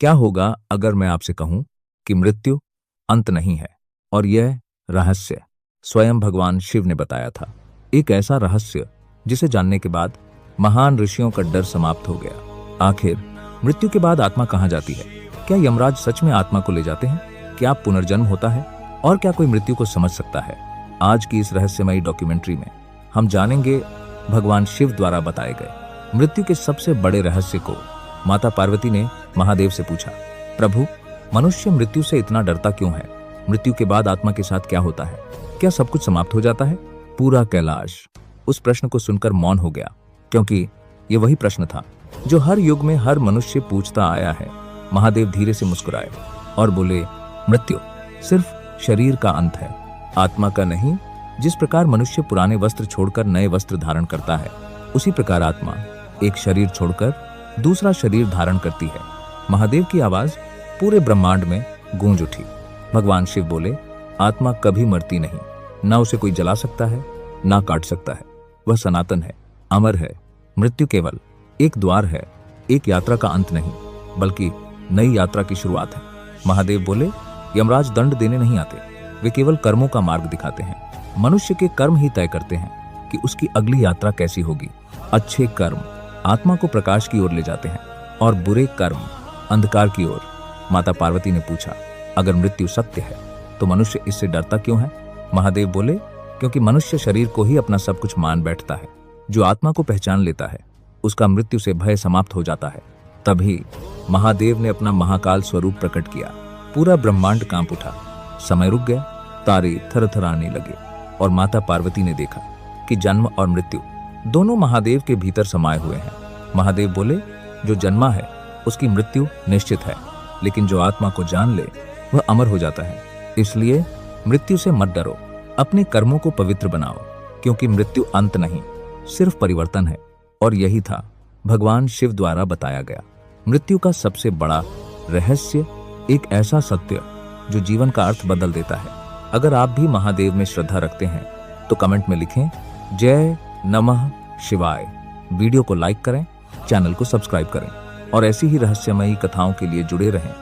क्या होगा अगर मैं आपसे कहूं कि मृत्यु अंत नहीं है और यह रहस्य स्वयं भगवान शिव ने बताया था। एक ऐसा रहस्य जिसे जानने के बाद महान ऋषियों का डर समाप्त हो गया। आखिर मृत्यु के बाद आत्मा कहाँ जाती है? क्या यमराज सच में आत्मा को ले जाते हैं? क्या पुनर्जन्म होता है? और क्या कोई मृत्यु को समझ सकता है? आज की इस रहस्यमयी डॉक्यूमेंट्री में हम जानेंगे भगवान शिव द्वारा बताए गए मृत्यु के सबसे बड़े रहस्य को। माता पार्वती ने महादेव से पूछा, प्रभु, मनुष्य मृत्यु से इतना डरता क्यों है? मृत्यु के बाद आत्मा के साथ क्या होता है? क्या सब कुछ समाप्त हो जाता है? पूरा कैलाश उस प्रश्न को सुनकर मौन हो गया, क्योंकि ये वही प्रश्न था जो हर युग में हर मनुष्य पूछता आया है। महादेव धीरे से मुस्कुराए और बोले, मृत्यु सिर्फ शरीर का अंत है, आत्मा का नहीं। जिस प्रकार मनुष्य पुराने वस्त्र छोड़कर नए वस्त्र धारण करता है, उसी प्रकार आत्मा एक शरीर छोड़कर दूसरा शरीर धारण करती है। महादेव की आवाज पूरे ब्रह्मांड में गूंज उठी। भगवान शिव बोले, आत्मा कभी मरती नहीं, ना उसे कोई जला सकता है, ना काट सकता है। वह सनातन है, अमर है। मृत्यु केवल एक द्वार है, एक यात्रा का अंत नहीं, बल्कि नई यात्रा की शुरुआत है। महादेव बोले, यमराज दंड देने नहीं आते, वे केवल कर्मों का मार्ग दिखाते हैं। मनुष्य के कर्म ही तय करते हैं कि उसकी अगली यात्रा कैसी होगी। अच्छे कर्म आत्मा को प्रकाश की ओर ले जाते हैं और बुरे कर्म अंधकार की ओर। माता पार्वती ने पूछा, अगर मृत्यु सत्य है तो मनुष्य इससे डरता क्यों है? महादेव बोले, क्योंकि मनुष्य शरीर को ही अपना सब कुछ मान बैठता है। जो आत्मा को पहचान लेता है, उसका मृत्यु से भय समाप्त हो जाता है। तभी महादेव ने अपना महाकाल स्वरूप प्रकट किया। पूरा ब्रह्मांड कांप उठा, समय रुक गया, तारे थरथराने लगे और माता पार्वती ने देखा कि जन्म और मृत्यु दोनों महादेव के भीतर समाये हुए हैं। महादेव बोले, जो जन्मा है उसकी मृत्यु निश्चित है, लेकिन जो आत्मा को जान ले वह अमर हो जाता है। इसलिए मृत्यु से मत डरो, अपने कर्मों को पवित्र बनाओ, क्योंकि मृत्यु अंत नहीं, सिर्फ परिवर्तन है। और यही था भगवान शिव द्वारा बताया गया मृत्यु का सबसे बड़ा रहस्य, एक ऐसा सत्य जो जीवन का अर्थ बदल देता है। अगर आप भी महादेव में श्रद्धा रखते हैं तो कमेंट में लिखें, जय नमः शिवाय। वीडियो को लाइक करें, चैनल को सब्सक्राइब करें और ऐसी ही रहस्यमयी कथाओं के लिए जुड़े रहें।